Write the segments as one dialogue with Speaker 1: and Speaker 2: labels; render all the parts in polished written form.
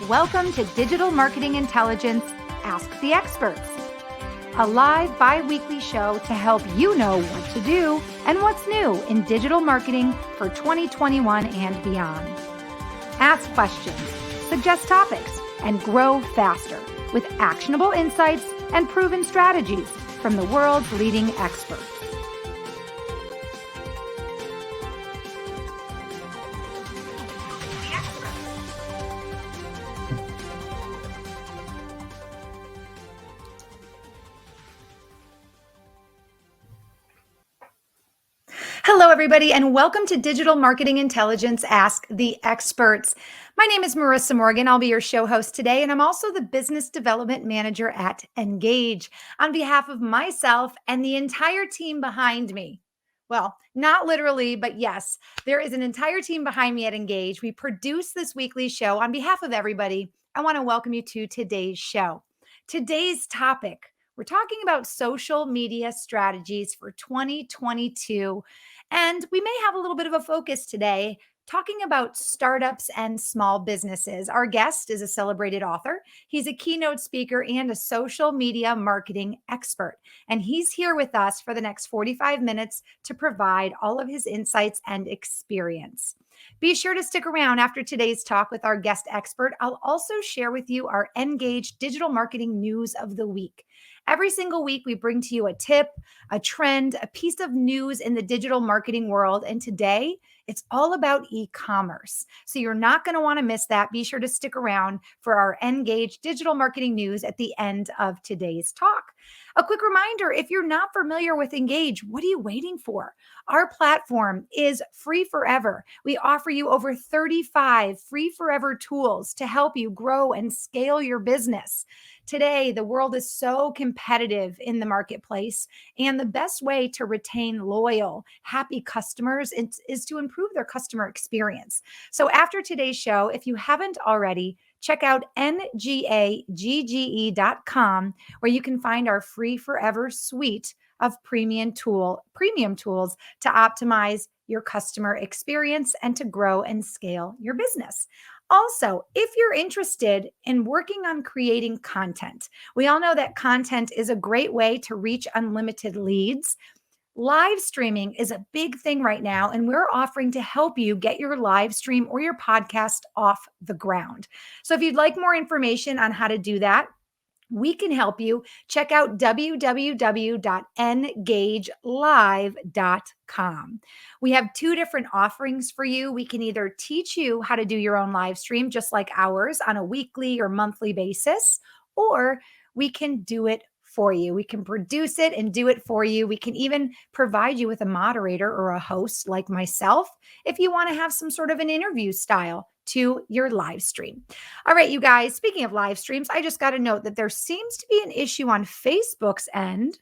Speaker 1: Welcome to Digital Marketing Intelligence Ask the Experts, a live bi-weekly show to help you know what to do and what's new in digital marketing for 2021 and beyond. Ask questions, suggest topics, and grow faster with actionable insights and proven strategies from the world's leading experts. Hello, everybody, and welcome to Digital Marketing Intelligence Ask the Experts. My name is Marissa Morgan. I'll be your show host today, and I'm also the Business Development Manager at Engage. On behalf of myself and the entire team behind me, well, not literally, but yes, there is an entire team behind me at Engage. We produce this weekly show. On behalf of everybody, I want to welcome you to today's show. Today's topic, we're talking about social media strategies for 2022. And we may have a little bit of a focus today talking about startups and small businesses. Our guest is a celebrated author. He's a keynote speaker and a social media marketing expert. And he's here with us for the next 45 minutes to provide all of his insights and experience. Be sure to stick around after today's talk with our guest expert. I'll also share with you our Engage digital marketing news of the week. Every single week, we bring to you a tip, a trend, a piece of news in the digital marketing world. And today, it's all about e-commerce. So you're not going to want to miss that. Be sure to stick around for our Engage digital marketing news at the end of today's talk. A quick reminder, if you're not familiar with Engage, what are you waiting for? Our platform is free forever. We offer you over 35 free forever tools to help you grow and scale your business. Today, the world is so competitive in the marketplace, and the best way to retain loyal, happy customers is to improve their customer experience. So after today's show, if you haven't already, check out ngagge.com, where you can find our free forever suite of premium tools to optimize your customer experience and to grow and scale your business. Also, if you're interested in working on creating content, we all know that content is a great way to reach unlimited leads. Live streaming is a big thing right now, and we're offering to help you get your live stream or your podcast off the ground. So if you'd like more information on how to do that, we can help you. Check out www.engagelive.com. We have two different offerings for you. We can either teach you how to do your own live stream, just like ours, on a weekly or monthly basis, or we can do it for you. We can produce it and do it for you. We can even provide you with a moderator or a host like myself if you want to have some sort of an interview style to your live stream. All right, you guys, speaking of live streams, I just got a note that there seems to be an issue on Facebook's end.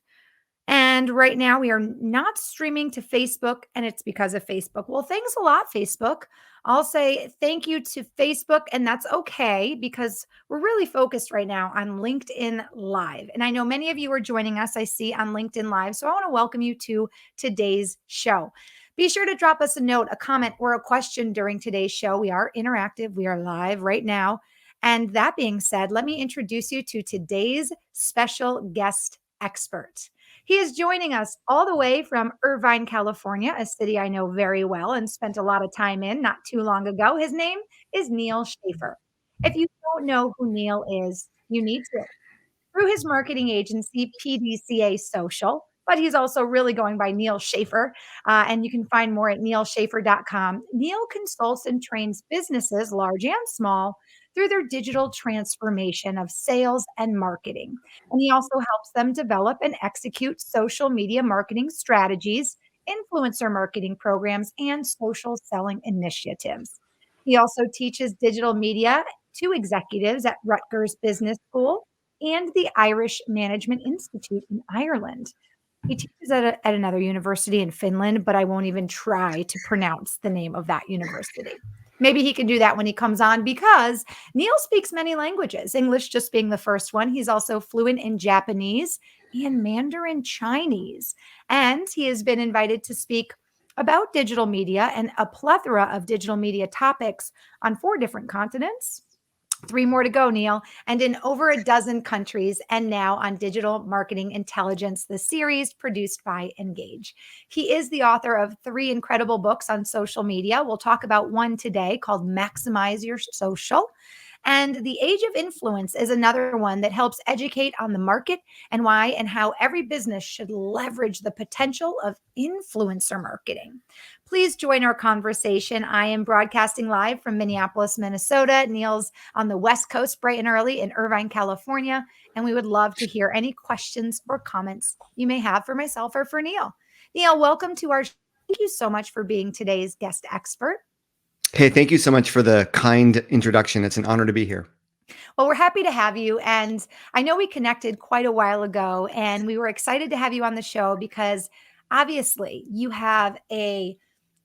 Speaker 1: And right now we are not streaming to Facebook, and it's because of Facebook. Well, thanks a lot, Facebook. I'll say thank you to Facebook, and that's okay because we're really focused right now on LinkedIn Live. And I know many of you are joining us, I see, on LinkedIn Live. So I want to welcome you to today's show. Be sure to drop us a note, a comment, or a question during today's show. We are interactive. We are live right now. And that being said, let me introduce you to today's special guest expert. He is joining us all the way from Irvine, California, a city I know very well and spent a lot of time in not too long ago. His name is Neal Schaffer. If you don't know who Neal is, you need to. Through his marketing agency, PDCA Social, but he's also really going by Neal Schaffer, and you can find more at nealschaffer.com. Neal consults and trains businesses, large and small, through their digital transformation of sales and marketing. And he also helps them develop and execute social media marketing strategies, influencer marketing programs, and social selling initiatives. He also teaches digital media to executives at Rutgers Business School and the Irish Management Institute in Ireland. He teaches at another university in Finland, but I won't even try to pronounce the name of that university. Maybe he can do that when he comes on because Neal speaks many languages, English just being the first one. He's also fluent in Japanese and Mandarin Chinese. And he has been invited to speak about digital media and a plethora of digital media topics on 4 different continents. Three more to go, Neal. And in over a dozen countries, and now on Digital Marketing Intelligence, the series produced by Engage. He is the author of three incredible books on social media. We'll talk about one today called Maximize Your Social. And The Age of Influence is another one that helps educate on the market and why and how every business should leverage the potential of influencer marketing. Please join our conversation. I am broadcasting live from Minneapolis, Minnesota. Neal's on the West Coast bright and early in Irvine, California. And we would love to hear any questions or comments you may have for myself or for Neal. Neal, welcome to our show. Thank you so much for being today's guest expert.
Speaker 2: Hey, thank you so much for the kind introduction. It's an honor to be here.
Speaker 1: Well, we're happy to have you. And I know we connected quite a while ago, and we were excited to have you on the show because obviously you have a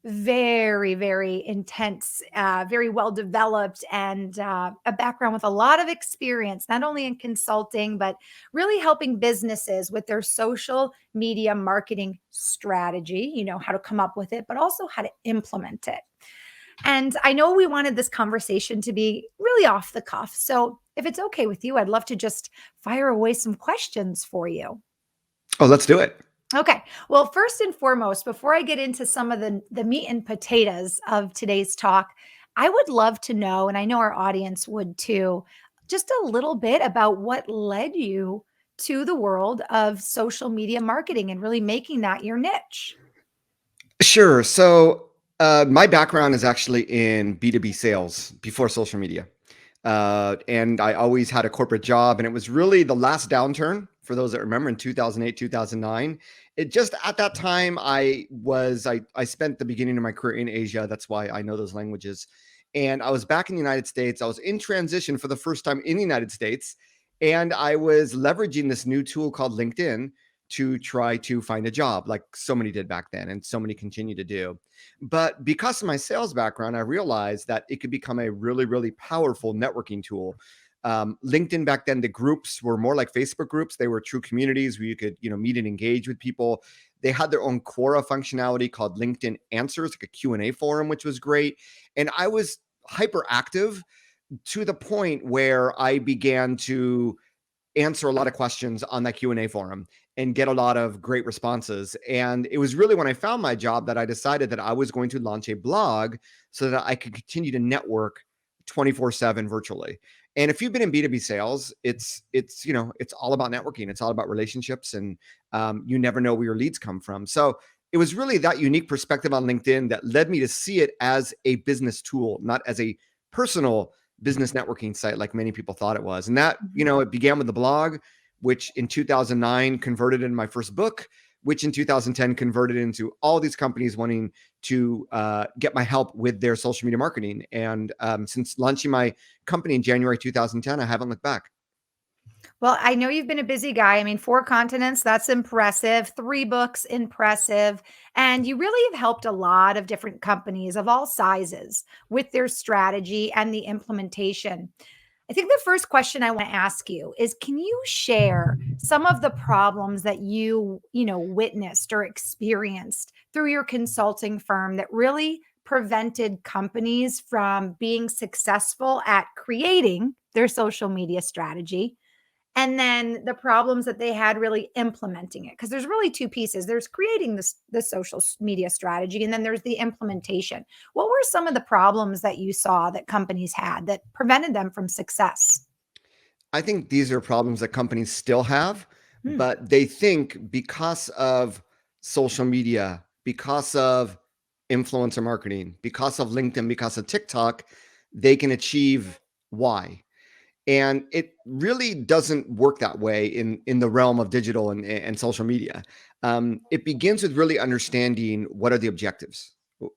Speaker 1: very, very intense, very well developed, and a background with a lot of experience, not only in consulting, but really helping businesses with their social media marketing strategy, how to come up with it, but also how to implement it. And I know we wanted this conversation to be really off the cuff. So if it's okay with you, I'd love to just fire away some questions for you.
Speaker 2: Oh, let's do it.
Speaker 1: Okay. Well, first and foremost, before I get into some of the meat and potatoes of today's talk, I would love to know, and I know our audience would too, just a little bit about what led you to the world of social media marketing and really making that your niche.
Speaker 2: Sure. So, my background is actually in B2B sales before social media. And I always had a corporate job. And it was really the last downturn, for those that remember, in 2008, 2009. It just at that time, I spent the beginning of my career in Asia. That's why I know those languages. And I was back in the United States. I was in transition for the first time in the United States. And I was leveraging this new tool called LinkedIn to try to find a job, like so many did back then, and so many continue to do. But because of my sales background, I realized that it could become a really, really powerful networking tool. LinkedIn back then, the groups were more like Facebook groups. They were true communities where you could, meet and engage with people. They had their own Quora functionality called LinkedIn Answers, like a Q&A forum, which was great. And I was hyperactive to the point where I began to answer a lot of questions on that Q&A forum and get a lot of great responses. And it was really when I found my job that I decided that I was going to launch a blog so that I could continue to network 24/7 virtually. And if you've been in B2B sales, it's all about networking. It's all about relationships, and you never know where your leads come from. So it was really that unique perspective on LinkedIn that led me to see it as a business tool, not as a personal business networking site like many people thought it was. And that, it began with the blog, which in 2009 converted into my first book, which in 2010 converted into all these companies wanting to get my help with their social media marketing. And since launching my company in January 2010, I haven't looked back.
Speaker 1: Well, I know you've been a busy guy. I mean, 4 continents, that's impressive. 3 books, impressive. And you really have helped a lot of different companies of all sizes with their strategy and the implementation. I think the first question I want to ask you is, can you share some of the problems that you witnessed or experienced through your consulting firm that really prevented companies from being successful at creating their social media strategy, and then the problems that they had really implementing it? Because there's really 2 pieces. There's creating the social media strategy, and then there's the implementation. What were some of the problems that you saw that companies had that prevented them from success?
Speaker 2: I think these are problems that companies still have,
Speaker 1: Hmm.
Speaker 2: but they think because of social media, because of influencer marketing, because of LinkedIn, because of TikTok, they can achieve Y. And it really doesn't work that way in the realm of digital and social media. It begins with really understanding what are the objectives.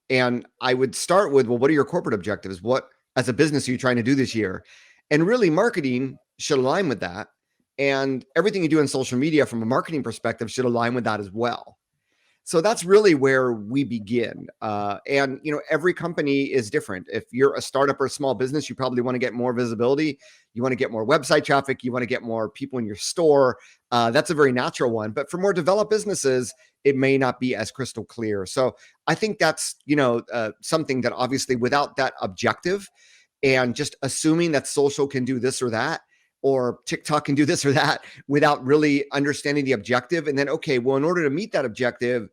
Speaker 2: And I would start with, well, what are your corporate objectives? What, as a business, are you trying to do this year? And really, marketing should align with that. And everything you do in social media from a marketing perspective should align with that as well. So that's really where we begin. And every company is different. If you're a startup or a small business, you probably want to get more visibility. You want to get more website traffic. You want to get more people in your store. That's a very natural one. But for more developed businesses, it may not be as crystal clear. So I think that's something that obviously without that objective, and just assuming that social can do this or that, or TikTok can do this or that without really understanding the objective. And then, okay, well, in order to meet that objective,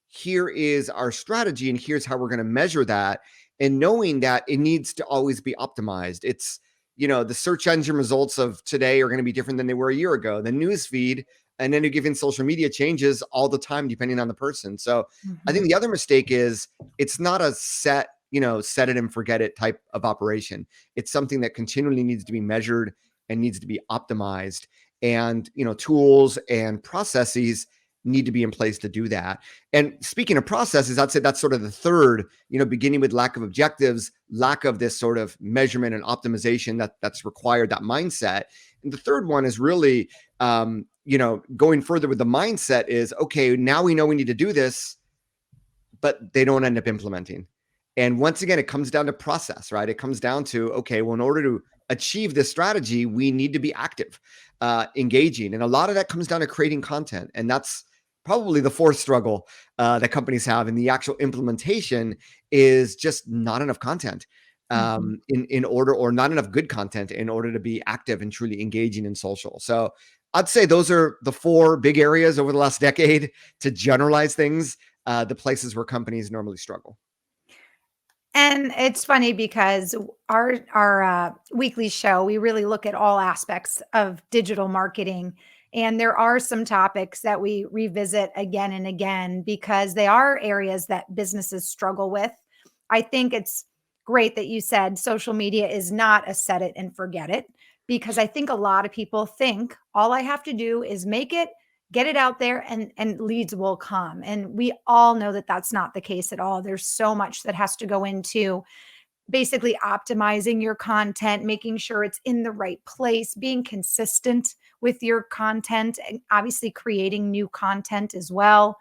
Speaker 2: here is our strategy and here's how we're going to measure that. And knowing that it needs to always be optimized. It's, the search engine results of today are going to be different than they were a year ago. The news feed and any given social media changes all the time depending on the person. So I think
Speaker 1: Mhm.
Speaker 2: the other mistake is it's not a set it and forget it type of operation. It's something that continually needs to be measured and needs to be optimized. And, tools and processes need to be in place to do that. And speaking of processes, I'd say that's sort of the third, beginning with lack of objectives, lack of this sort of measurement and optimization that's required, that mindset. And the third one is really, going further with the mindset is, okay, now we know we need to do this, but they don't end up implementing. And once again, it comes down to process, right? It comes down to, okay, well, in order to achieve this strategy, we need to be active, engaging. And a lot of that comes down to creating content. And that's probably the fourth struggle that companies have in the actual implementation is just not enough content
Speaker 1: Mhm.
Speaker 2: in order, or not enough good content in order to be active and truly engaging in social. So I'd say those are the four big areas over the last decade to generalize things, the places where companies normally struggle.
Speaker 1: And it's funny because our weekly show, we really look at all aspects of digital marketing, and there are some topics that we revisit again and again because they are areas that businesses struggle with. I think it's great that you said social media is not a set it and forget it, because I think a lot of people think all I have to do is make it, get it out there, and leads will come. And we all know that that's not the case at all. There's so much that has to go into basically optimizing your content, making sure it's in the right place, being consistent with your content, and obviously creating new content as well.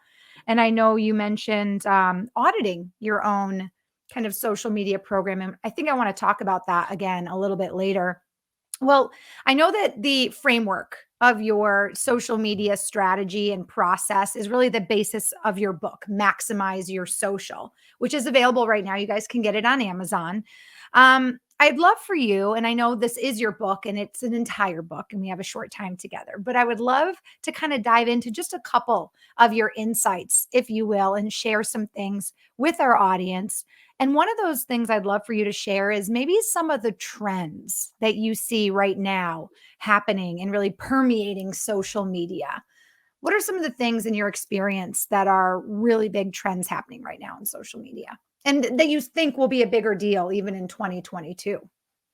Speaker 1: And I know you mentioned auditing your own kind of social media program. And I think I want to talk about that again a little bit later. Well, I know that the framework of your social media strategy and process is really the basis of your book, Maximize Your Social, which is available right now. You guys can get it on Amazon. I'd love for you, and I know this is your book and it's an entire book and we have a short time together, but I would love to kind of dive into just a couple of your insights, if you will, and share some things with our audience. And one of those things I'd love for you to share is maybe some of the trends that you see right now happening and really permeating social media. What are some of the things in your experience that are really big trends happening right now in social media and that you think will be a bigger deal even in 2022?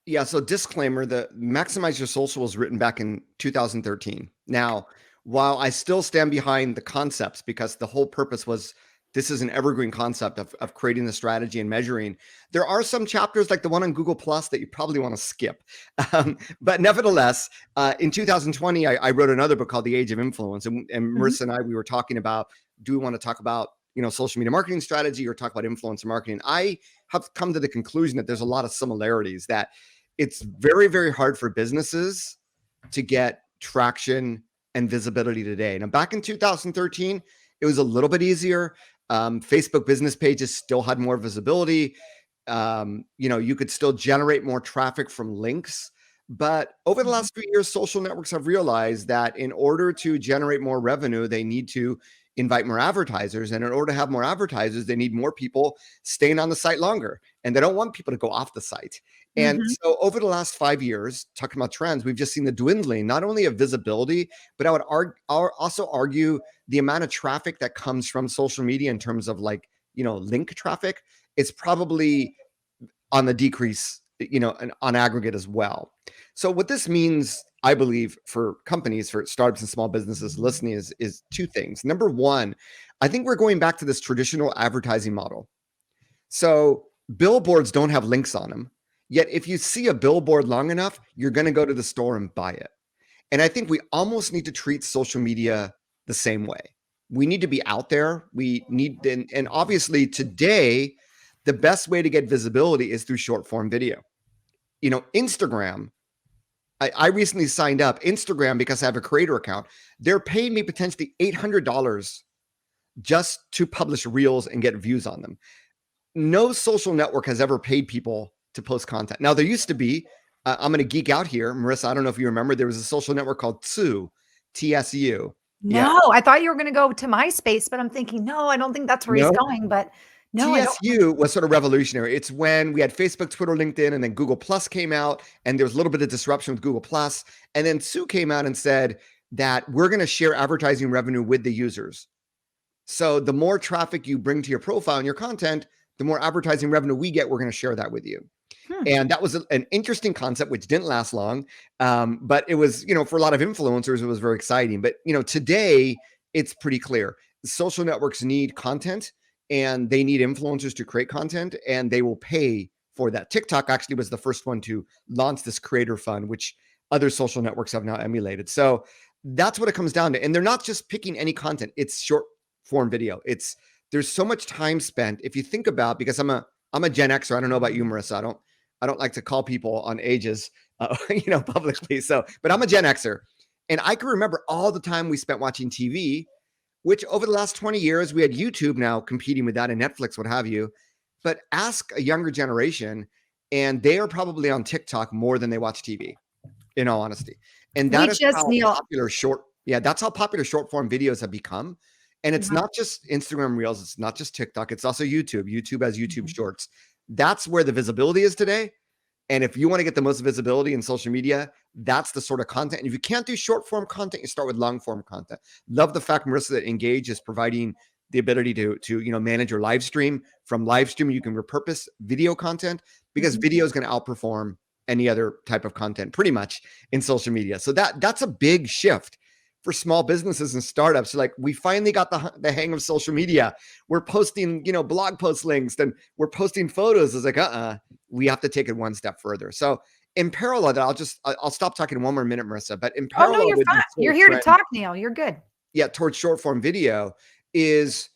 Speaker 2: Yeah, so disclaimer, the Maximize Your Social was written back in 2013. Now, while I still stand behind the concepts because the whole purpose was this is an evergreen concept of creating the strategy and measuring, there are some chapters like the one on Google Plus that you probably want to skip. But nevertheless, in 2020, I wrote another book called The Age of Influence. And
Speaker 1: Mhm.
Speaker 2: Marissa and I, we were talking about, do we want to talk about social media marketing strategy or talk about influencer marketing? I have come to the conclusion that there's a lot of similarities, that it's very, very hard for businesses to get traction and visibility today. Now, back in 2013, it was a little bit easier. Facebook business pages still had more visibility. You could still generate more traffic from links. But over the
Speaker 1: Mhm.
Speaker 2: last few years, social networks have realized that in order to generate more revenue, they need to invite more advertisers. And in order to have more advertisers, they need more people staying on the site longer. And they don't want people to go off the site. And
Speaker 1: Mhm.
Speaker 2: so over the last 5 years, talking about trends, we've just seen the dwindling, not only of visibility, but I would also argue the amount of traffic that comes from social media in terms of like, link traffic, it's probably on the decrease, and on aggregate as well. So what this means, I believe, for companies, for startups and small businesses listening is two things. Number one, I think we're going back to this traditional advertising model. So billboards don't have links on them. Yet if you see a billboard long enough, you're going to go to the store and buy it. And I think we almost need to treat social media the same way. We need to be out there. We need, and obviously today, the best way to get visibility is through short form video. Instagram, I recently signed up Instagram because I have a creator account. They're paying me potentially $800 just to publish reels and get views on them. No social network has ever paid people to post content. Now, there used to be, I'm going to geek out here. Marissa, I don't know if you remember, there was a social network called TSU, TSU. Yeah.
Speaker 1: No, I thought you were going to go to MySpace, but I'm thinking, no, I don't think that's where he's
Speaker 2: No,
Speaker 1: going. But no, I don't.
Speaker 2: TSU was sort of revolutionary. It's when we had Facebook, Twitter, LinkedIn, and then Google Plus came out, and there was a little bit of disruption with Google Plus. And then Sue came out and said that we're going to share advertising revenue with the users. So the more traffic you bring to your profile and your content, the more advertising revenue we get. We're going to share that with you. And that was an interesting concept, which didn't last long. But it was, for a lot of influencers, it was very exciting. But, today it's pretty clear. Social networks need content and they need influencers to create content, and they will pay for that. TikTok actually was the first one to launch this creator fund, which other social networks have now emulated. So that's what it comes down to. And they're not just picking any content. It's short form video. There's so much time spent. If you think about, because I'm a Gen Xer. I don't know about you, Marissa. I don't like to call people on ages, publicly. So, but I'm a Gen Xer, and I can remember all the time we spent watching TV, which over the last 20 years, we had YouTube now competing with that, and Netflix, what have you. But ask a younger generation, and they are probably on TikTok more than they watch TV, in all honesty. And
Speaker 1: We
Speaker 2: that is
Speaker 1: just,
Speaker 2: how
Speaker 1: Neal.
Speaker 2: popular that's how popular short form videos have become. And it's not just Instagram Reels. It's not just TikTok. It's also YouTube. YouTube has YouTube Shorts. That's where the visibility is today. And if you want to get the most visibility in social media, that's the sort of content. And if you can't do short form content, you start with long form content. Love the fact, Marissa, that Engage is providing the ability to manage your live stream. From live stream, you can repurpose video content, because video is going to outperform any other type of content pretty much in social media. So that's a big shift for small businesses and startups. Like, we finally got the hang of social media. We're posting, blog post links, and we're posting photos. It's like, we have to take it one step further. So in parallel, I'll stop talking one more minute, Marissa, but in
Speaker 1: Oh, no,
Speaker 2: parallel
Speaker 1: you're
Speaker 2: with
Speaker 1: fine.
Speaker 2: this
Speaker 1: You're
Speaker 2: whole
Speaker 1: here to
Speaker 2: trend,
Speaker 1: talk, Neal. You're good.
Speaker 2: towards short form video is,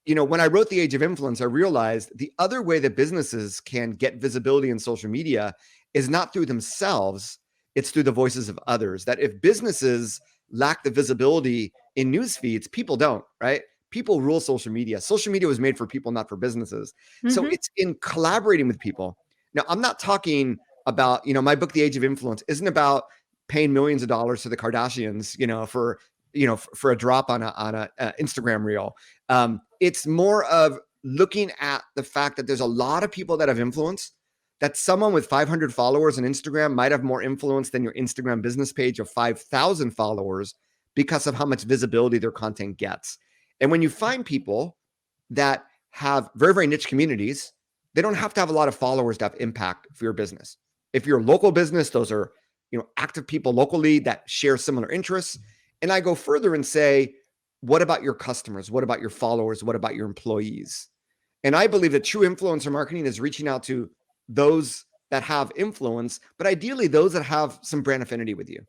Speaker 2: when I wrote The Age of Influence, I realized the other way that businesses can get visibility in social media is not through themselves, it's through the voices of others. That if businesses lack the visibility in news feeds, people don't, right? People rule social media. Social media was made for people, not for businesses. So it's in collaborating with people. Now, I'm not talking about, my book, The Age of Influence, isn't about paying millions of dollars to the Kardashians, for a drop on a Instagram reel. It's more of looking at the fact that there's a lot of people that have influence, that someone with 500 followers on Instagram might have more influence than your Instagram business page of 5,000 followers, because of how much visibility their content gets. And when you find people that have very, very niche communities, they don't have to have a lot of followers to have impact for your business. If you're a local business, those are, active people locally that share similar interests. And I go further and say, what about your customers? What about your followers? What about your employees? And I believe that true influencer marketing is reaching out to those that have influence, but ideally those that have some brand affinity with you,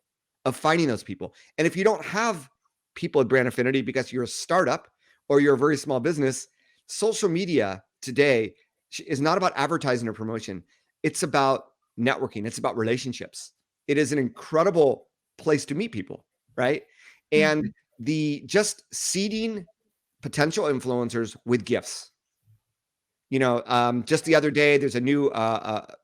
Speaker 2: of finding those people. And if you don't have people with brand affinity because you're a startup or you're a very small business, social media today is not about advertising or promotion. It's about networking. It's about relationships. It is an incredible place to meet people, right? And just seeding potential influencers with gifts. Just the other day, there's a new,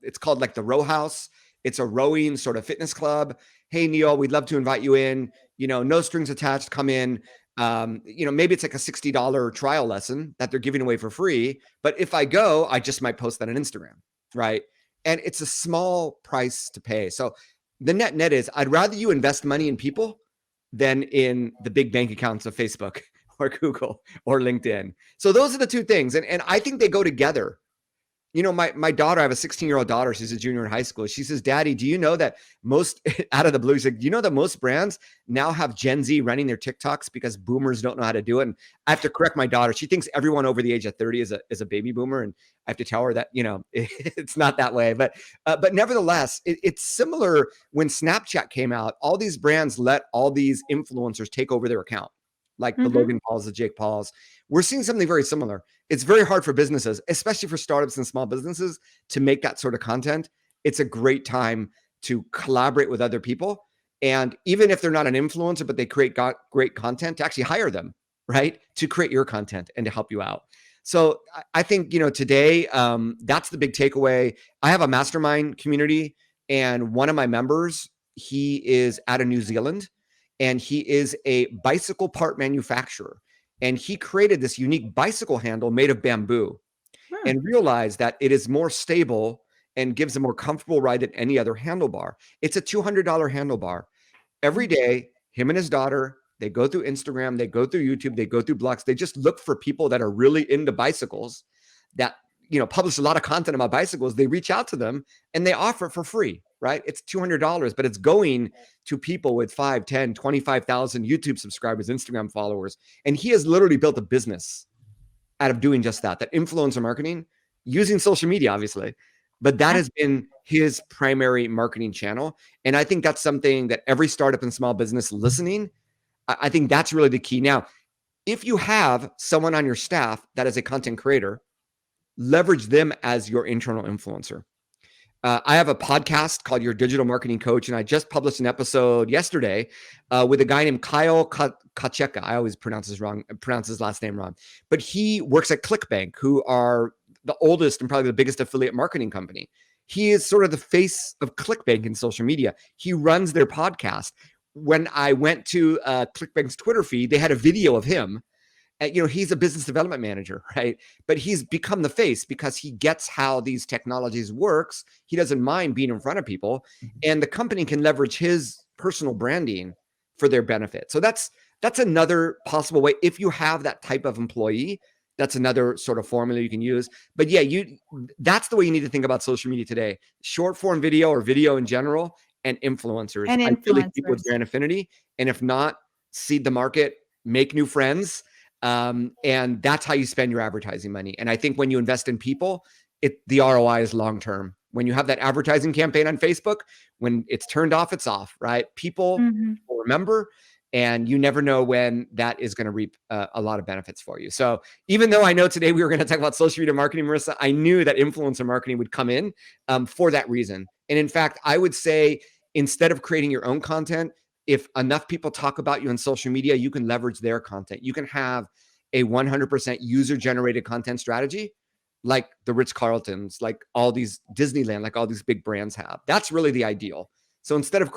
Speaker 2: it's called like the Row House. It's a rowing sort of fitness club. Hey, Neal, we'd love to invite you in, no strings attached, come in. Maybe it's like a $60 trial lesson that they're giving away for free. But if I go, I just might post that on Instagram, right? And it's a small price to pay. So the net is, I'd rather you invest money in people than in the big bank accounts of Facebook or Google or LinkedIn. So those are the two things. And I think they go together. My daughter, I have a 16-year-old daughter. She's a junior in high school. She says, Daddy, do you know that most out of the blue, she's like, do you know that most brands now have Gen Z running their TikToks because boomers don't know how to do it? And I have to correct my daughter. She thinks everyone over the age of 30 is a baby boomer. And I have to tell her that, it's not that way. But nevertheless, it's similar. When Snapchat came out, all these brands let all these influencers take over their account, like the Logan Pauls, the Jake Pauls. We're seeing something very similar. It's very hard for businesses, especially for startups and small businesses, to make that sort of content. It's a great time to collaborate with other people. And even if they're not an influencer, but they create great content, to actually hire them, right? To create your content and to help you out. So I think, today, that's the big takeaway. I have a mastermind community, and one of my members, he is out of New Zealand, and he is a bicycle part manufacturer. And he created this unique bicycle handle made of bamboo,
Speaker 1: Hmm.
Speaker 2: and realized that it is more stable and gives a more comfortable ride than any other handlebar. It's a $200 handlebar. Every day, him and his daughter, they go through Instagram, they go through YouTube, they go through blogs. They just look for people that are really into bicycles, that publish a lot of content about bicycles. They reach out to them and they offer it for free, right? It's $200, but it's going to people with 5, 10, 25,000 YouTube subscribers, Instagram followers. And he has literally built a business out of doing just that influencer marketing, using social media, obviously. But that
Speaker 1: Yeah.
Speaker 2: has been his primary marketing channel. And I think that's something that every startup and small business listening, I think that's really the key. Now, if you have someone on your staff that is a content creator, leverage them as your internal influencer. I have a podcast called Your Digital Marketing Coach, and I just published an episode yesterday with a guy named Kyle Kacheka. I always pronounce his last name wrong, but he works at ClickBank, who are the oldest and probably the biggest affiliate marketing company. He is sort of the face of ClickBank in social media. He runs their podcast. When I went to ClickBank's Twitter feed, they had a video of him. He's a business development manager, right? But he's become the face because he gets how these technologies works. He doesn't mind being in front of people, and the company can leverage his personal branding for their benefit. So that's another possible way. If you have that type of employee, that's another sort of formula you can use. But yeah, that's the way you need to think about social media today: short form video or video in general, and influencers.
Speaker 1: And
Speaker 2: Ideally, people with
Speaker 1: influencers.
Speaker 2: brand affinity, and if not, seed the market, make new friends. And that's how you spend your advertising money. And I think when you invest in people, the ROI is long term. When you have that advertising campaign on Facebook, when it's turned off, it's off, right? People
Speaker 1: Mhm.
Speaker 2: will remember, and you never know when that is going to reap a lot of benefits for you. So even though I know today we were going to talk about social media marketing, Marissa, I knew that influencer marketing would come in for that reason. And in fact, I would say, instead of creating your own content, if enough people talk about you on social media, you can leverage their content. You can have a 100% user generated content strategy, like the Ritz Carltons, like all these Disneyland, like all these big brands have. That's really the ideal. So instead of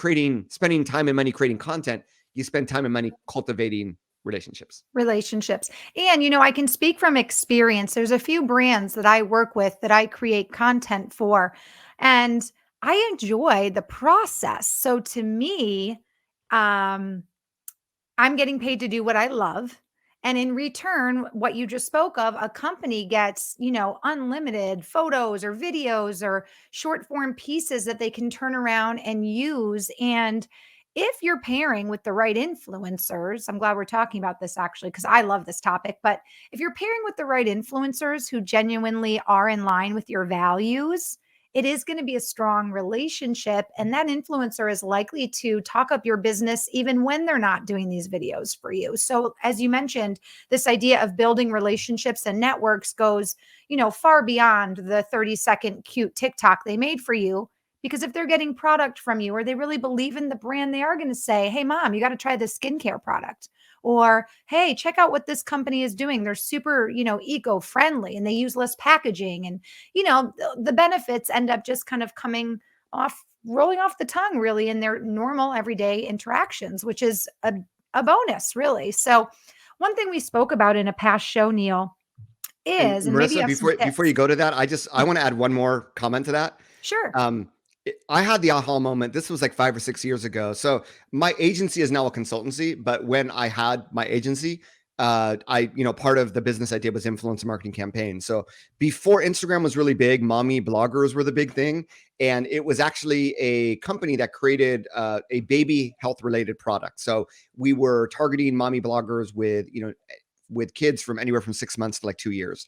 Speaker 2: spending time and money creating content, you spend time and money cultivating relationships.
Speaker 1: Relationships. And, I can speak from experience. There's a few brands that I work with that I create content for, and I enjoy the process. So to me, um, I'm getting paid to do what I love. And in return, what you just spoke of, a company gets, unlimited photos or videos or short form pieces that they can turn around and use. And if you're pairing with the right influencers, I'm glad we're talking about this actually, because I love this topic. But if you're pairing with the right influencers who genuinely are in line with your values, it is going to be a strong relationship. And that influencer is likely to talk up your business even when they're not doing these videos for you. So, as you mentioned, this idea of building relationships and networks goes, far beyond the 30-second cute TikTok they made for you. Because if they're getting product from you or they really believe in the brand, they are going to say, hey, mom, you got to try this skincare product. Or, hey, check out what this company is doing. They're super, eco friendly and they use less packaging. And the benefits end up just kind of coming off, rolling off the tongue, really, in their normal everyday interactions, which is a bonus, really. So, one thing we spoke about in a past show, Neal,
Speaker 2: And
Speaker 1: is, and maybe you
Speaker 2: Marissa,
Speaker 1: have some
Speaker 2: before
Speaker 1: tips.
Speaker 2: you go to that, I want to add one more comment to that.
Speaker 1: Sure.
Speaker 2: Um, I had the aha moment. This was like 5 or 6 years ago. So my agency is now a consultancy, but when I had my agency, part of the business I did was influencer marketing campaigns. So before Instagram was really big, mommy bloggers were the big thing, and it was actually a company that created a baby health related product. So we were targeting mommy bloggers with kids from anywhere from 6 months to like 2 years.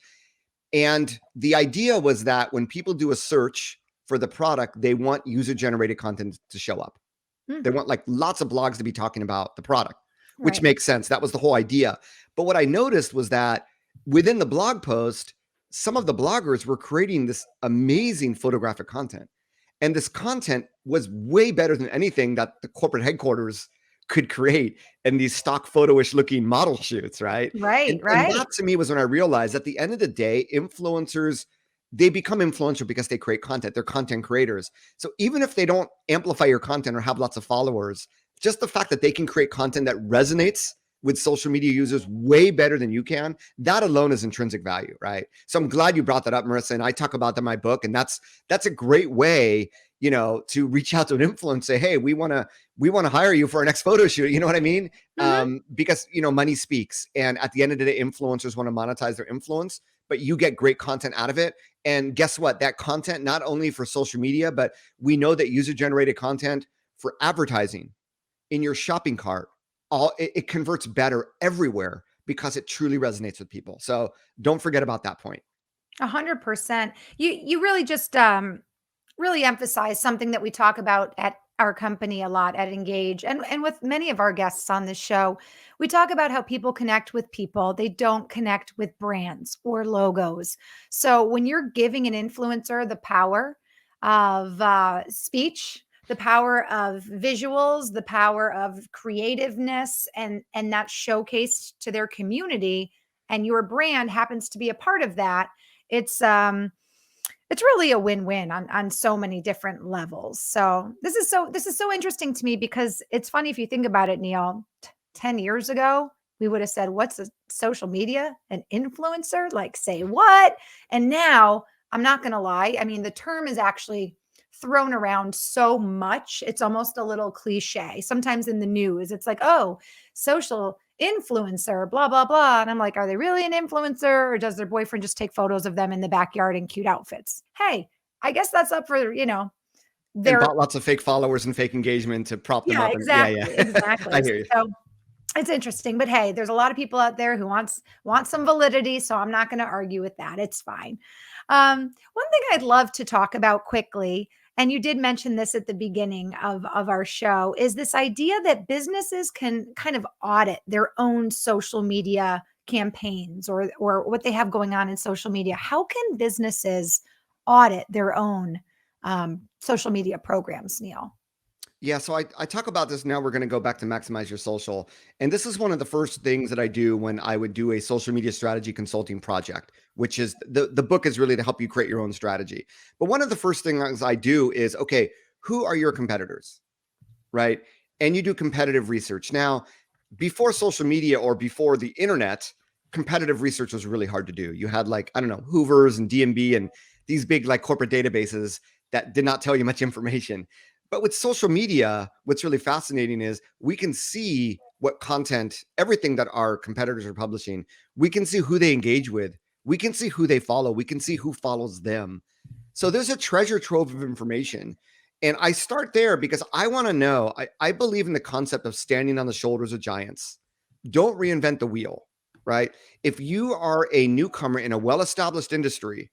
Speaker 2: And the idea was that when people do a search for the product, they want user generated content to show up. They
Speaker 1: Hmm.
Speaker 2: want like lots of blogs to be talking about the product, which
Speaker 1: Right.
Speaker 2: makes sense. That was the whole idea. But what I noticed was that within the blog post, some of the bloggers were creating this amazing photographic content. And this content was way better than anything that the corporate headquarters could create in these stock photo-ish looking model shoots, right?
Speaker 1: Right,
Speaker 2: And
Speaker 1: right.
Speaker 2: that to me was when I realized at the end of the day, influencers, they become influential because they create content. They're content creators. So even if they don't amplify your content or have lots of followers, just the fact that they can create content that resonates with social media users way better than you can, that alone is intrinsic value, right? So I'm glad you brought that up, Marissa, and I talk about that in my book, and that's a great way, to reach out to an influencer, say, hey, we want to hire you for our next photo shoot. You know what I mean?
Speaker 1: Mhm.
Speaker 2: Because money speaks, and at the end of the day, influencers want to monetize their influence, but you get great content out of it. And guess what? That content, not only for social media, but we know that user generated content for advertising in your shopping cart, it converts better everywhere because it truly resonates with people. So don't forget about that point.
Speaker 1: 100%. You really just really emphasize something that we talk about at our company a lot at Engage and with many of our guests on this show. We talk about how people connect with people. They don't connect with brands or logos. So when you're giving an influencer the power of speech, the power of visuals, the power of creativeness, and that showcased to their community, and your brand happens to be a part of that, it's it's really a win-win on so many different levels. So this is so interesting to me because it's funny if you think about it, Neal. 10 years ago, we would have said, what's a social media? An influencer? Like, say what? And now, I'm not going to lie. I mean, the term is actually thrown around so much. It's almost a little cliche. Sometimes in the news, it's like, oh, social influencer, blah, blah, blah. And I'm like, are they really an influencer or does their boyfriend just take photos of them in the backyard in cute outfits? Hey, I guess that's up for,
Speaker 2: And
Speaker 1: their,
Speaker 2: bought lots of fake followers and fake engagement to prop them
Speaker 1: yeah,
Speaker 2: up. And yeah,
Speaker 1: exactly,
Speaker 2: yeah. I
Speaker 1: exactly.
Speaker 2: hear you.
Speaker 1: So it's interesting, but hey, there's a lot of people out there who want some validity, so I'm not going to argue with that. It's fine. One thing I'd love to talk about quickly, and you did mention this at the beginning of our show, is this idea that businesses can kind of audit their own social media campaigns or what they have going on in social media. How can businesses audit their own social media programs, Neal?
Speaker 2: Yeah, so I talk about this now. We're going to go back to maximize your social. And this is one of the first things that I do when I would do a social media strategy consulting project, which is the book is really to help you create your own strategy. But one of the first things I do is, okay, who are your competitors? Right? And you do competitive research. Now, before social media or before the internet, competitive research was really hard to do. You had like, I don't know, Hoovers and DMB and these big like corporate databases that did not tell you much information. But with social media, what's really fascinating is we can see what content, everything that our competitors are publishing, we can see who they engage with, we can see who they follow, we can see who follows them. So there's a treasure trove of information. And I start there because I want to know, I believe in the concept of standing on the shoulders of giants. Don't reinvent the wheel, right? If you are a newcomer in a well established industry,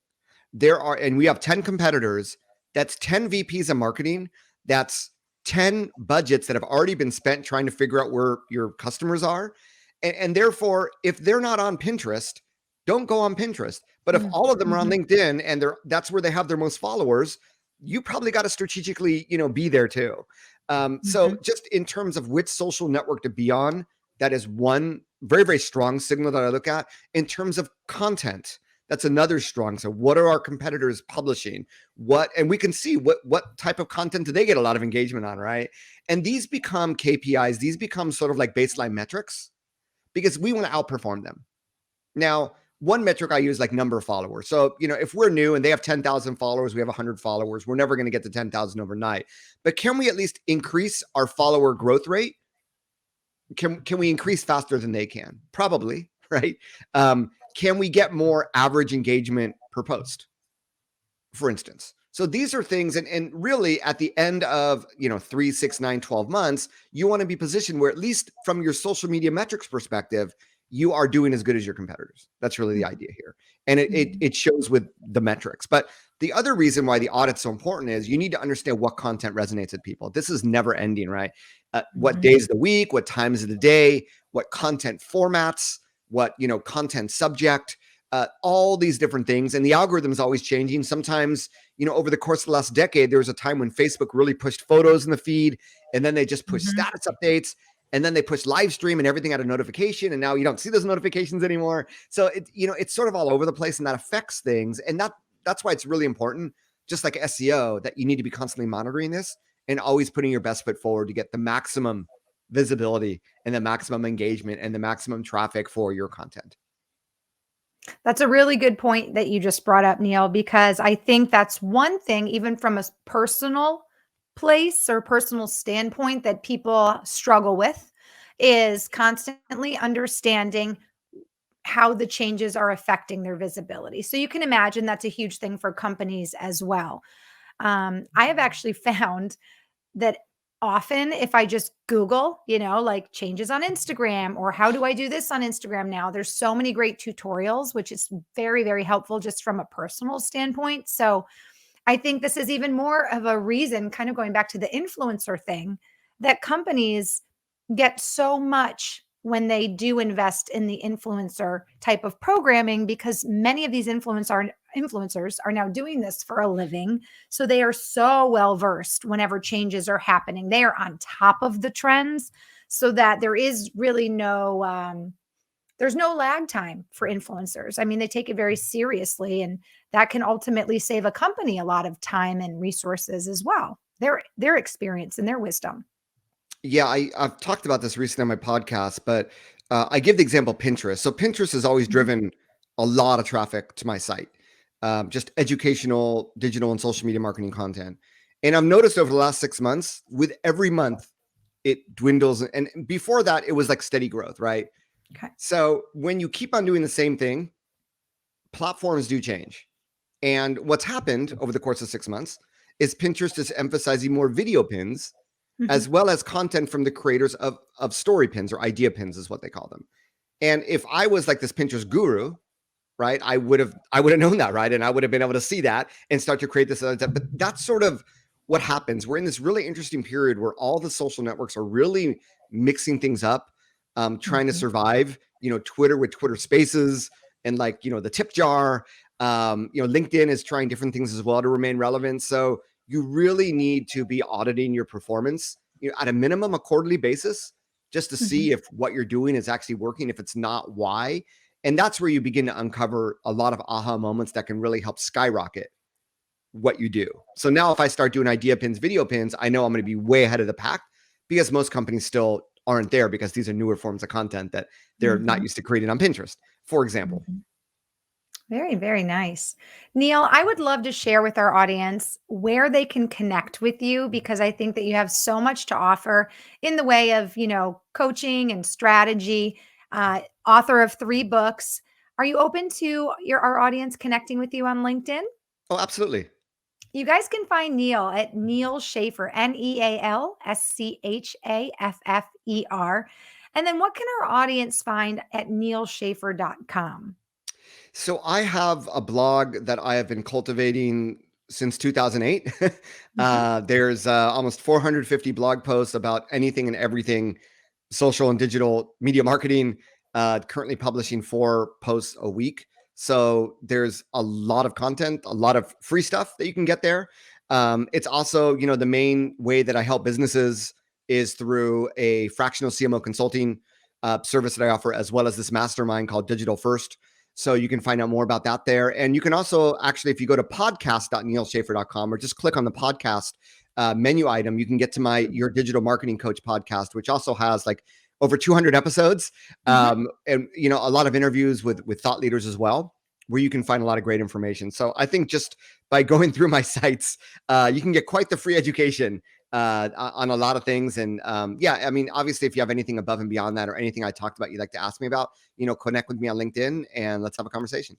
Speaker 2: and we have 10 competitors, that's 10 VPs of marketing, that's 10 budgets that have already been spent trying to figure out where your customers are. And therefore, if they're not on Pinterest, don't go on Pinterest. But if
Speaker 1: Mm,
Speaker 2: all of them are on
Speaker 1: mhm,
Speaker 2: LinkedIn and that's where they have their most followers, you probably got to strategically, be there too. So
Speaker 1: mhm.
Speaker 2: just in terms of which social network to be on, that is one very, very strong signal that I look at. In terms of content, that's another strong. So what are our competitors publishing? And we can see what type of content do they get a lot of engagement on, right? And these become KPIs. These become sort of like baseline metrics because we want to outperform them. Now, one metric I use like number of followers. So, if we're new and they have 10,000 followers, we have 100 followers, we're never going to get to 10,000 overnight. But can we at least increase our follower growth rate? Can we increase faster than they can? Probably, right? Can we get more average engagement per post, for instance? So these are things, and really at the end of 3, 6, 9, 12 months, you want to be positioned where at least from your social media metrics perspective, you are doing as good as your competitors. That's really the idea here. And it shows with the metrics. But the other reason why the audit's so important is you need to understand what content resonates with people. This is never ending, right? What
Speaker 1: Mhm.
Speaker 2: days of the week, what times of the day, what content formats, what content subject, all these different things. And the algorithm is always changing. Sometimes, over the course of the last decade, there was a time when Facebook really pushed photos in the feed, and then they just pushed
Speaker 1: Mhm.
Speaker 2: status updates. And then they push live stream and everything out of notification, and now you don't see those notifications anymore. So it's sort of all over the place, and that affects things. And that's why it's really important, just like SEO, that you need to be constantly monitoring this and always putting your best foot forward to get the maximum visibility and the maximum engagement and the maximum traffic for your content.
Speaker 1: That's a really good point that you just brought up, Neal, because I think that's one thing, even from a personal place or personal standpoint, that people struggle with is constantly understanding how the changes are affecting their visibility. So you can imagine that's a huge thing for companies as well. I have actually found that often if I just Google, like changes on Instagram or how do I do this on Instagram now, there's so many great tutorials, which is very, very helpful just from a personal standpoint. So I think this is even more of a reason, kind of going back to the influencer thing, that companies get so much when they do invest in the influencer type of programming, because many of these influencers are now doing this for a living. So they are so well versed whenever changes are happening. They are on top of the trends, so that there is really there's no lag time for influencers. I mean, they take it very seriously, and that can ultimately save a company a lot of time and resources as well. Their experience and their wisdom.
Speaker 2: Yeah, I've talked about this recently on my podcast, but I give the example Pinterest. So Pinterest has always
Speaker 1: Mhm.
Speaker 2: driven a lot of traffic to my site, just educational, digital, and social media marketing content. And I've noticed over the last 6 months, with every month, it dwindles. And before that, it was like steady growth, right?
Speaker 1: Okay.
Speaker 2: So when you keep on doing the same thing, platforms do change. And what's happened over the course of 6 months is Pinterest is emphasizing more video pins
Speaker 1: Mhm.
Speaker 2: as well as content from the creators of story pins, or idea pins is what they call them. And if I was like this Pinterest guru, right, I would have known that, right? And I would have been able to see that and start to create this other stuff. But that's sort of what happens. We're in this really interesting period where all the social networks are really mixing things up, trying to
Speaker 1: Mhm.
Speaker 2: survive. Twitter with Twitter Spaces, and like the tip jar. LinkedIn is trying different things as well to remain relevant. So you really need to be auditing your performance, at a minimum a quarterly basis, just to
Speaker 1: Mhm.
Speaker 2: see if what you're doing is actually working. If it's not, why? And that's where you begin to uncover a lot of aha moments that can really help skyrocket what you do. So now if I start doing idea pins, video pins, I know I'm going to be way ahead of the pack, because most companies still aren't there, because these are newer forms of content that they're not
Speaker 1: Mhm.
Speaker 2: used to creating on Pinterest, for example.
Speaker 1: Mhm. Very, very nice. Neal, I would love to share with our audience where they can connect with you, because I think that you have so much to offer in the way of, coaching and strategy, author of 3 books. Are you open to our audience connecting with you on LinkedIn?
Speaker 2: Oh, absolutely.
Speaker 1: You guys can find Neal at Neal Schaffer, Nealschaffer. And then what can our audience find at nealschaffer.com?
Speaker 2: So I have a blog that I have been cultivating since 2008.
Speaker 1: Mhm.
Speaker 2: There's almost 450 blog posts about anything and everything social and digital media marketing, currently publishing 4 posts a week. So there's a lot of content, a lot of free stuff that you can get there. It's also, the main way that I help businesses is through a fractional CMO consulting service that I offer, as well as this mastermind called Digital First. So you can find out more about that there. And you can also actually, if you go to podcast.nealschaffer.com, or just click on the podcast menu item, you can get to my Your Digital Marketing Coach podcast, which also has like over 200 episodes,
Speaker 1: Mhm.
Speaker 2: and a lot of interviews with thought leaders as well, where you can find a lot of great information. So I think just by going through my sites, you can get quite the free education on a lot of things. And yeah, I mean, obviously, if you have anything above and beyond that, or anything I talked about you'd like to ask me about, connect with me on LinkedIn and let's have a conversation.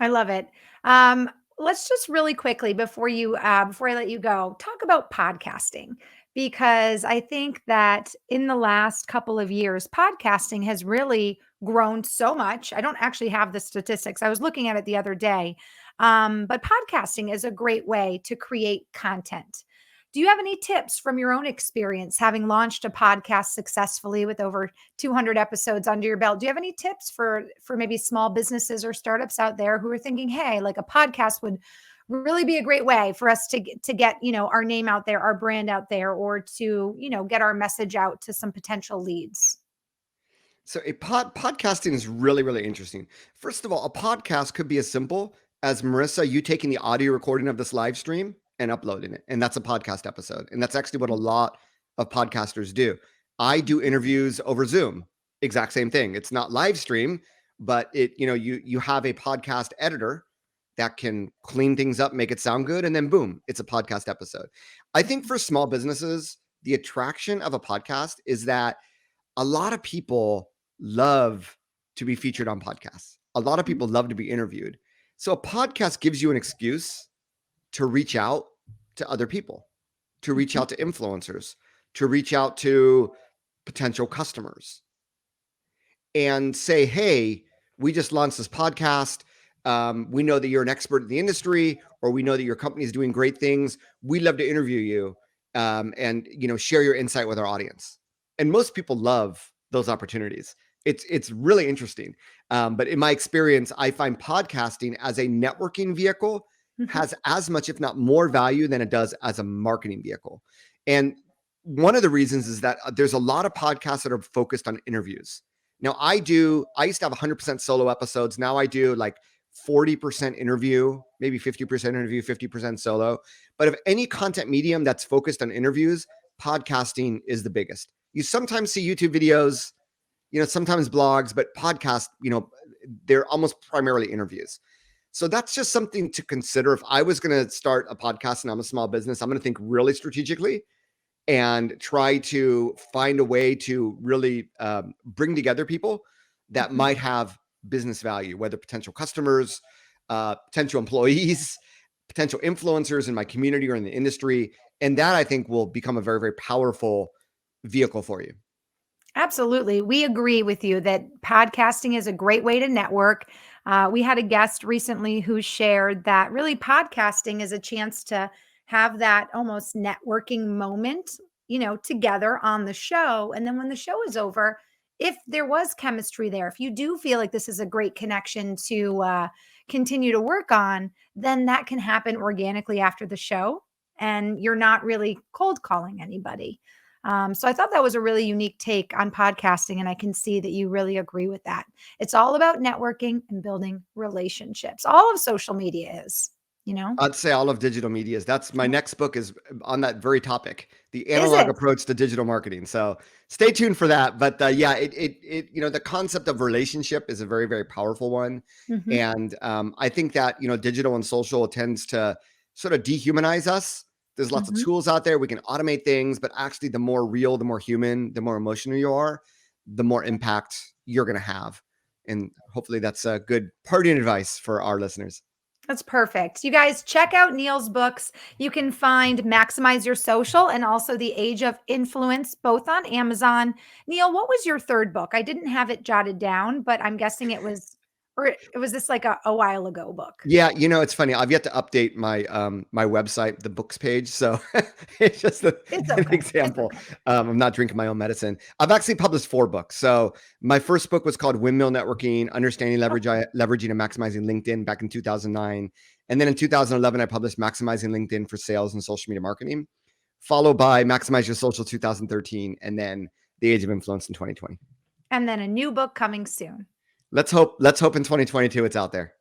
Speaker 1: I love it. Um, let's just really quickly before I let you go, talk about podcasting, because I think that in the last couple of years, podcasting has really grown so much. I don't actually have the statistics. I was looking at it the other day, but podcasting is a great way to create content. Do you have any tips from your own experience having launched a podcast successfully with over 200 episodes under your belt? Do you have any tips for maybe small businesses or startups out there who are thinking, "Hey, like a podcast would really be a great way for us to get, our name out there, our brand out there, or to, get our message out to some potential leads.
Speaker 2: So a podcasting is really, really interesting. First of all, a podcast could be as simple as Marissa, you taking the audio recording of this live stream and uploading it. And that's a podcast episode. And that's actually what a lot of podcasters do. I do interviews over Zoom. Exact same thing. It's not live stream, but you have a podcast editor that can clean things up, make it sound good, and then boom, it's a podcast episode. I think for small businesses, the attraction of a podcast is that a lot of people love to be featured on podcasts. A lot of people love to be interviewed. So a podcast gives you an excuse to reach out to other people, to reach out to influencers, to reach out to potential customers and say, hey, we just launched this podcast. We know that you're an expert in the industry, or we know that your company is doing great things. We'd love to interview you and share your insight with our audience. And most people love those opportunities. It's really interesting. But in my experience, I find podcasting as a networking vehicle has as much, if not more value than it does as a marketing vehicle. And one of the reasons is that there's a lot of podcasts that are focused on interviews. Now I used to have 100% solo episodes. Now I do like 40% interview, maybe 50% interview, 50% solo. But of any content medium that's focused on interviews, podcasting is the biggest. You sometimes see YouTube videos, sometimes blogs, but podcasts, they're almost primarily interviews. So that's just something to consider. If I was going to start a podcast and I'm a small business, I'm going to think really strategically and try to find a way to really bring together people that might have business value, whether potential customers, potential employees, potential influencers in my community or in the industry. And that I think will become a very, very powerful vehicle for you.
Speaker 1: Absolutely. We agree with you that podcasting is a great way to network. We had a guest recently who shared that really podcasting is a chance to have that almost networking moment, together on the show. And then when the show is over, if there was chemistry there, if you do feel like this is a great connection to continue to work on, then that can happen organically after the show. And you're not really cold calling anybody. So I thought that was a really unique take on podcasting, and I can see that you really agree with that. It's all about networking and building relationships. All of social media is.
Speaker 2: I'd say all of digital media is. That's my next book is on that very topic, the
Speaker 1: Is
Speaker 2: analog
Speaker 1: it?
Speaker 2: approach to digital marketing. So stay tuned for that. But yeah, the concept of relationship is a very, very powerful one.
Speaker 1: Hmm.
Speaker 2: And I think that, digital and social tends to sort of dehumanize us. There's lots of
Speaker 1: Hmm.
Speaker 2: tools out there. We can automate things, but actually the more real, the more human, the more emotional you are, the more impact you're going to have. And hopefully that's a good parting advice for our listeners.
Speaker 1: That's perfect. You guys check out Neal's books. You can find Maximize Your Social and also The Age of Influence, both on Amazon. Neal, what was your third book? I didn't have it jotted down, but I'm guessing it was this like a while ago book?
Speaker 2: Yeah, it's funny. I've yet to update my my website, the books page. So it's just
Speaker 1: It's
Speaker 2: an
Speaker 1: okay. It's
Speaker 2: example.
Speaker 1: okay.
Speaker 2: I'm not drinking my own medicine. I've actually published 4 books. So my first book was called Windmill Networking: Understanding Leveraging and Maximizing LinkedIn back in 2009. And then in 2011, I published Maximizing LinkedIn for Sales and Social Media Marketing, followed by Maximize Your Social 2013, and then The Age of Influence in 2020.
Speaker 1: And then a new book coming soon.
Speaker 2: Let's hope in 2022 it's out there.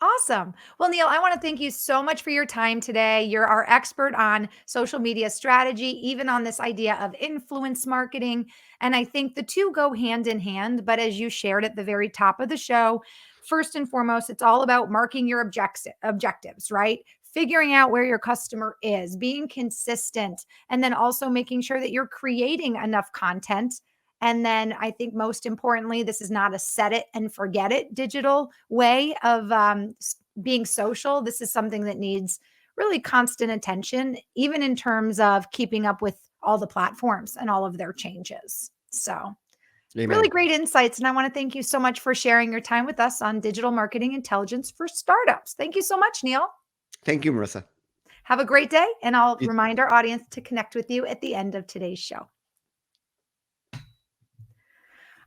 Speaker 1: Awesome. Well, Neal, I want to thank you so much for your time today. You're our expert on social media strategy, even on this idea of influence marketing. And I think the two go hand in hand. But as you shared at the very top of the show, first and foremost, it's all about marking your objectives, right? Figuring out where your customer is, being consistent, and then also making sure that you're creating enough content. And then I think most importantly, this is not a set it and forget it digital way of being social. This is something that needs really constant attention, even in terms of keeping up with all the platforms and all of their changes. So, really
Speaker 2: Amen.
Speaker 1: great insights. And I want to thank you so much for sharing your time with us on digital marketing intelligence for startups. Thank you so much, Neal.
Speaker 2: Thank you, Marissa.
Speaker 1: Have a great day. And I'll
Speaker 2: You
Speaker 1: remind our audience to connect with you at the end of today's show.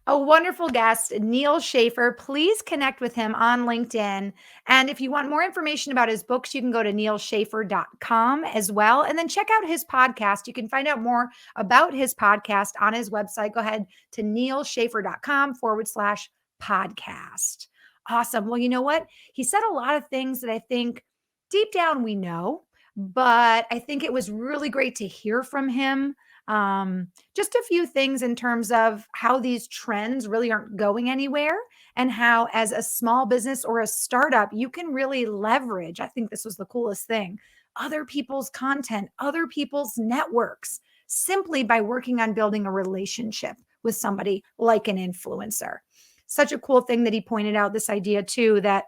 Speaker 1: A wonderful guest, Neal Schaffer. Please connect with him on LinkedIn. And if you want more information about his books, you can go to nealschaffer.com as well. And then check out his podcast. You can find out more about his podcast on his website. Go ahead to nealschaffer.com/podcast. Awesome. Well, you know what? He said a lot of things that I think deep down we know, but I think it was really great to hear from him. Just a few things in terms of how these trends really aren't going anywhere, and how, as a small business or a startup, you can really leverage. I think this was the coolest thing, other people's content, other people's networks, simply by working on building a relationship with somebody like an influencer. Such a cool thing that he pointed out this idea, too, that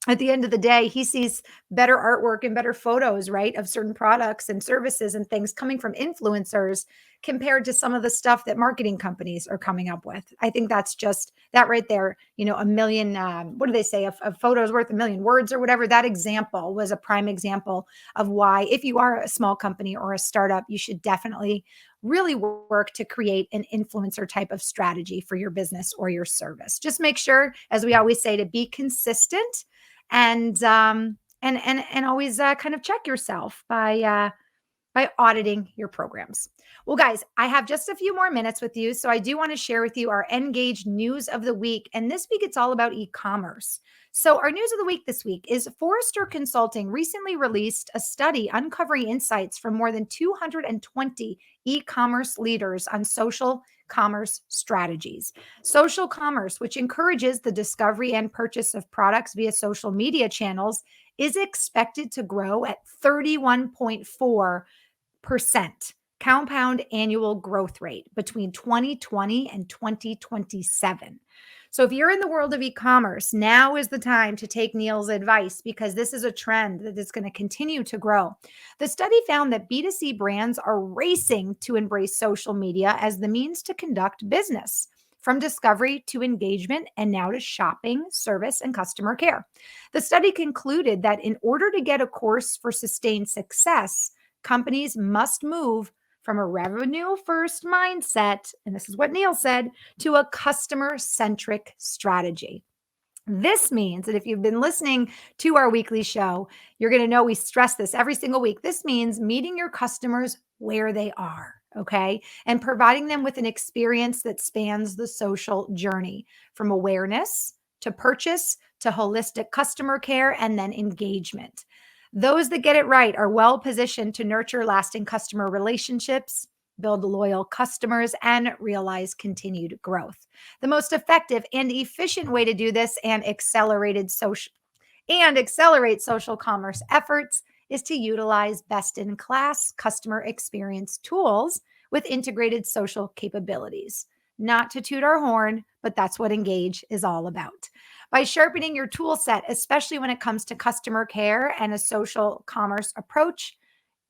Speaker 1: at the end of the day, he sees better artwork and better photos, right, of certain products and services and things coming from influencers compared to some of the stuff that marketing companies are coming up with. I think that's just that right there. A million, what do they say? A photo is worth a million words or whatever. That example was a prime example of why, if you are a small company or a startup, you should definitely really work to create an influencer type of strategy for your business or your service. Just make sure, as we always say, to be consistent and always kind of check yourself by auditing your programs. Well, guys, I have just a few more minutes with you, so I do want to share with you our Engage news of the week. And this week, it's all about e-commerce. So, our news of the week this week is Forrester Consulting recently released a study uncovering insights from more than 220 e-commerce leaders on social commerce strategies. Social commerce, which encourages the discovery and purchase of products via social media channels, is expected to grow at 31.4% compound annual growth rate between 2020 and 2027. So if you're in the world of e-commerce, now is the time to take Neal's advice, because this is a trend that is going to continue to grow. The study found that B2C brands are racing to embrace social media as the means to conduct business, from discovery to engagement, and now to shopping, service, and customer care. The study concluded that in order to get a course for sustained success, companies must move from a revenue first mindset, and this is what Neal said, to a customer centric strategy. This means that if you've been listening to our weekly show, you're going to know we stress this every single week. This means meeting your customers where they are, okay? And providing them with an experience that spans the social journey, from awareness to purchase to holistic customer care and then engagement. Those that get it right are well positioned to nurture lasting customer relationships, build loyal customers, and realize continued growth. The most effective and efficient way to do this and accelerate social commerce efforts is to utilize best in class customer experience tools with integrated social capabilities. Not to toot our horn, but that's what Engage is all about. By sharpening your tool set, especially when it comes to customer care and a social commerce approach,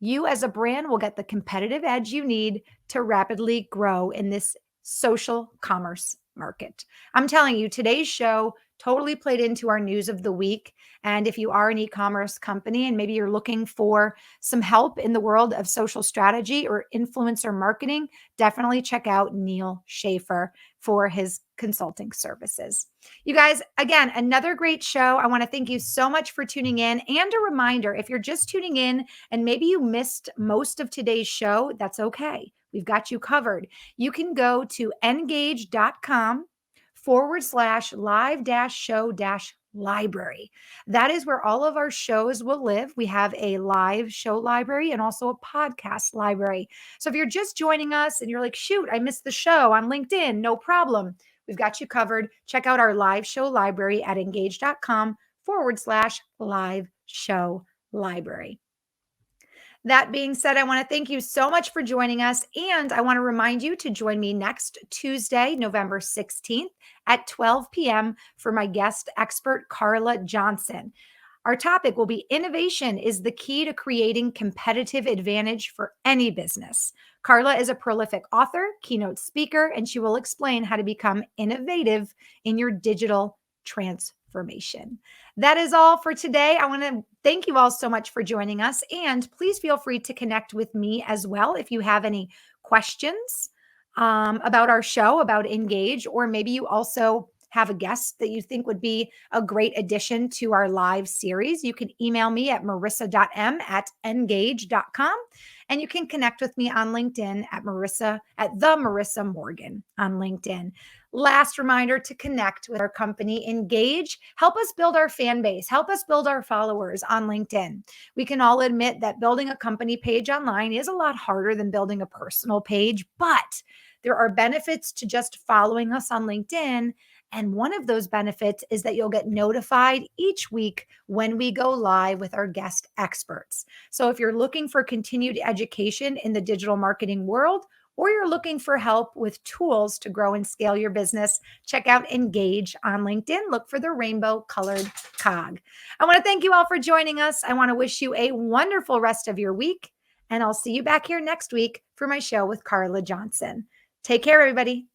Speaker 1: you as a brand will get the competitive edge you need to rapidly grow in this social commerce market. I'm telling you, today's show totally played into our news of the week. And if you are an e-commerce company and maybe you're looking for some help in the world of social strategy or influencer marketing, definitely check out Neal Schaffer for his consulting services. You guys, again, another great show. I want to thank you so much for tuning in. And a reminder, if you're just tuning in and maybe you missed most of today's show, that's okay. We've got you covered. You can go to engage.com/live-show-library. That is where all of our shows will live. We have a live show library and also a podcast library. So if you're just joining us and you're like, shoot, I missed the show on LinkedIn, no problem. We've got you covered. Check out our live show library at engage.com/live show library. That being said, I want to thank you so much for joining us. And I want to remind you to join me next Tuesday, November 16th at 12 p.m. for my guest expert, Carla Johnson. Our topic will be innovation is the key to creating competitive advantage for any business. Carla is a prolific author, keynote speaker, and she will explain how to become innovative in your digital transformation. That is all for today. I want to thank you all so much for joining us. And please feel free to connect with me as well if you have any questions about our show, about Engage, or maybe you also have a guest that you think would be a great addition to our live series, you can email me at marissa.m@engage.com. And you can connect with me on LinkedIn at the Marissa Morgan on LinkedIn. Last reminder to connect with our company, Engage. Help us build our fan base, help us build our followers on LinkedIn. We can all admit that building a company page online is a lot harder than building a personal page, but there are benefits to just following us on LinkedIn. And one of those benefits is that you'll get notified each week when we go live with our guest experts. So if you're looking for continued education in the digital marketing world, or you're looking for help with tools to grow and scale your business, check out Engage on LinkedIn. Look for the rainbow colored cog. I want to thank you all for joining us. I want to wish you a wonderful rest of your week. And I'll see you back here next week for my show with Carla Johnson. Take care, everybody.